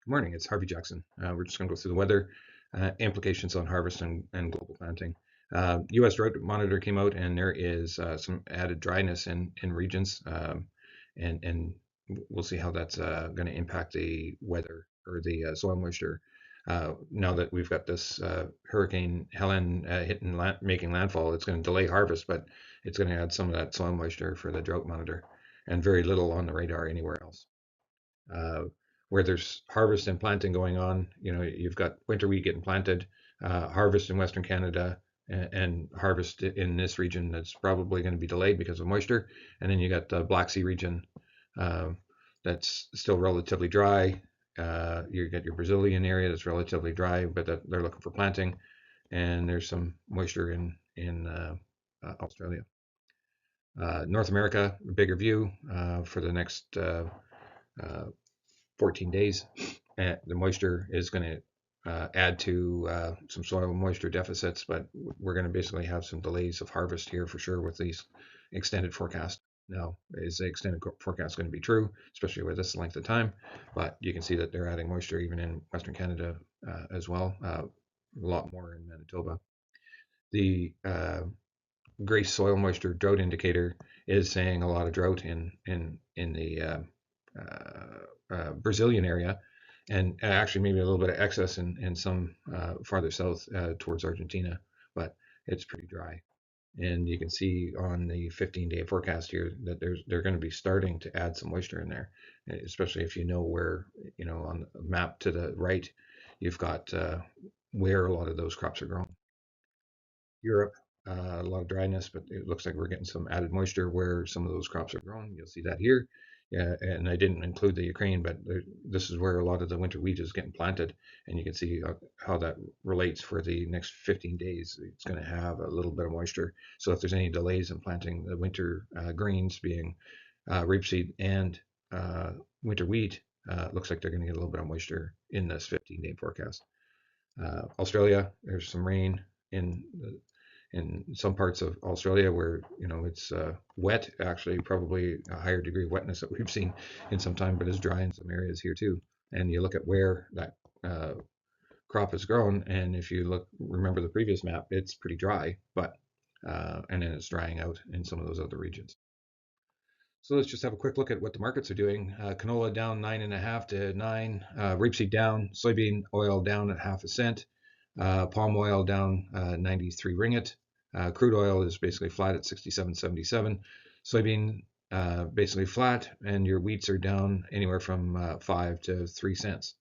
Morning, it's Harvey Jackson. We're just going to go through the weather implications on harvest and global planting. U.S. drought monitor came out, and there is some added dryness in regions, and we'll see how that's going to impact the weather or the soil moisture. Now that we've got this Hurricane Helen making landfall, it's going to delay harvest, but it's going to add some of that soil moisture for the drought monitor, and very little on the radar anywhere else. uh, where there's harvest and planting going on. You've got winter wheat getting planted, harvest in Western Canada, and harvest in this region that's probably going to be delayed because of moisture. And then you got the Black Sea region uh, that's still relatively dry. You got your Brazilian area that's relatively dry, but they're looking for planting. And there's some moisture in Australia. North America, bigger view for the next uh, 14 days. The moisture is going to add to some soil moisture deficits, but we're going to basically have some delays of harvest here for sure with these extended forecasts. Now, is the extended forecast going to be true, especially with this length of time? But you can see that they're adding moisture even in Western Canada as well, a lot more in Manitoba. The gray soil moisture drought indicator is saying a lot of drought in the Brazilian area, and actually maybe a little bit of excess in some farther south towards Argentina, but it's pretty dry. And you can see on the 15-day forecast here that they're going to be starting to add some moisture in there, especially if you know where, on the map to the right, you've got where a lot of those crops are grown. Europe, a lot of dryness, but it looks like we're getting some added moisture where some of those crops are grown. You'll see that here. Yeah, and I didn't include the Ukraine, but this is where a lot of the winter wheat is getting planted, and you can see how that relates for the next 15 days. It's going to have a little bit of moisture. So if there's any delays in planting the winter greens, being rapeseed and winter wheat, looks like they're going to get a little bit of moisture in this 15-day forecast. Australia, there's some rain in some parts of Australia where it's wet, actually probably a higher degree of wetness that we've seen in some time, but it's dry in some areas here too. And you look at where that crop is grown, and if you remember the previous map, it's pretty dry, but and then it's drying out in some of those other regions. So let's just have a quick look at what the markets are doing. Canola down 9.5 to 9, rapeseed down, soybean oil down at half a cent, palm oil down 93 ringgit. Crude oil is basically flat at 67.77. Soybean basically flat, and your wheats are down anywhere from 5 to 3 cents.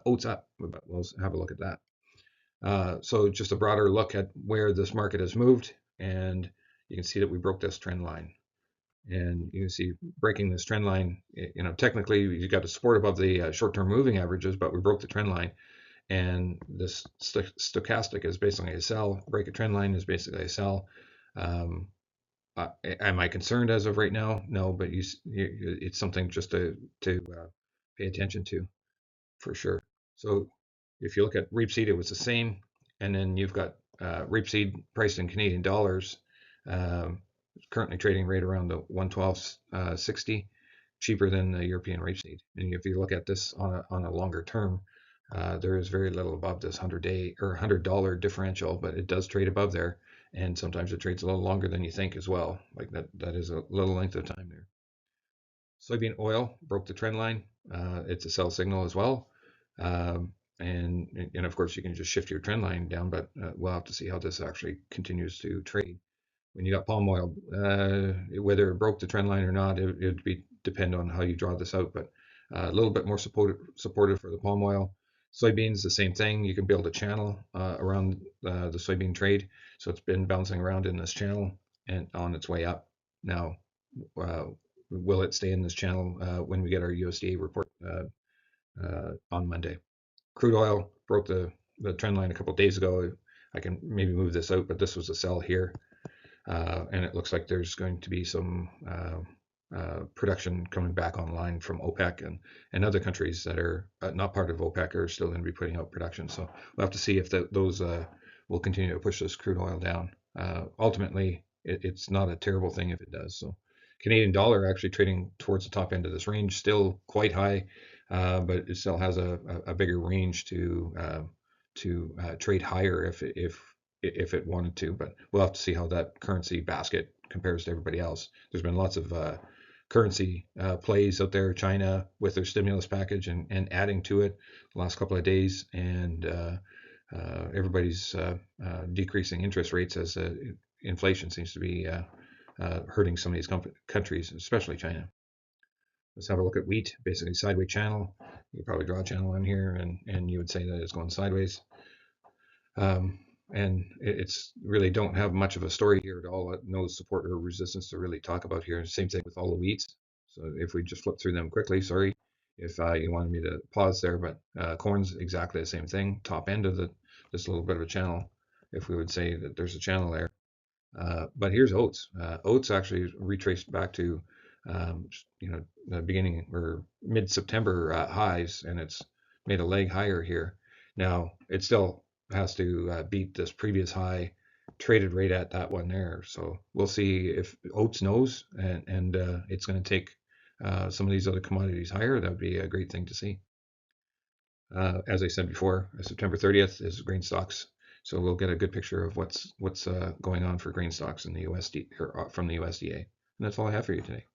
Oats up, but we'll have a look at that. So just a broader look at where this market has moved, and you can see that we broke this trend line. And you can see breaking this trend line, technically you got a support above the short-term moving averages, but we broke the trend line. And this stochastic is basically a sell. Break a trend line is basically a sell. Am I concerned as of right now? No, but it's something just to pay attention to for sure. So if you look at rapeseed, it was the same. And then you've got rapeseed priced in Canadian dollars, currently trading right around the 112.60, cheaper than the European rapeseed. And if you look at this on a longer term, there is very little above this 100-day or $100 differential, but it does trade above there, and sometimes it trades a little longer than you think as well. Like that is a little length of time there. Soybean oil broke the trend line. It's a sell signal as well. And of course you can just shift your trend line down, but we'll have to see how this actually continues to trade. When you got palm oil, whether it broke the trend line or not, it would depend on how you draw this out, but a little bit more supportive for the palm oil. Soybeans, the same thing. You can build a channel around the soybean trade. So it's been bouncing around in this channel and on its way up. Now, will it stay in this channel when we get our USDA report on Monday? Crude oil broke the trend line a couple of days ago. I can maybe move this out, but this was a sell here. And it looks like there's going to be some production coming back online from OPEC and other countries that are not part of OPEC are still going to be putting out production. So we'll have to see if those will continue to push this crude oil down. Ultimately, it's not a terrible thing if it does. So Canadian dollar actually trading towards the top end of this range, still quite high. but it still has a bigger range to trade higher if it wanted to. But we'll have to see how that currency basket compares to everybody else. There's been lots of currency plays out there. China with their stimulus package and adding to it the last couple of days, and everybody's decreasing interest rates as inflation seems to be hurting some of these countries, especially China. Let's have a look at wheat, basically sideways channel. You probably draw a channel on here, and you would say that it's going sideways. And it's really don't have much of a story here at all. No support or resistance to really talk about here. Same thing with all the wheats. So if we just flip through them quickly, sorry if you wanted me to pause there, but corn's exactly the same thing. Top end of this little bit of a channel, if we would say that there's a channel there. But here's oats. Oats actually retraced back to the beginning or mid-September highs, and it's made a leg higher here. Now it still has to beat this previous high traded right at that one there. So we'll see if oats knows, and it's going to take some of these other commodities higher. That would be a great thing to see. As I said before, September 30th is grain stocks, so we'll get a good picture of what's going on for grain stocks in the USD or from the USDA. And that's all I have for you today.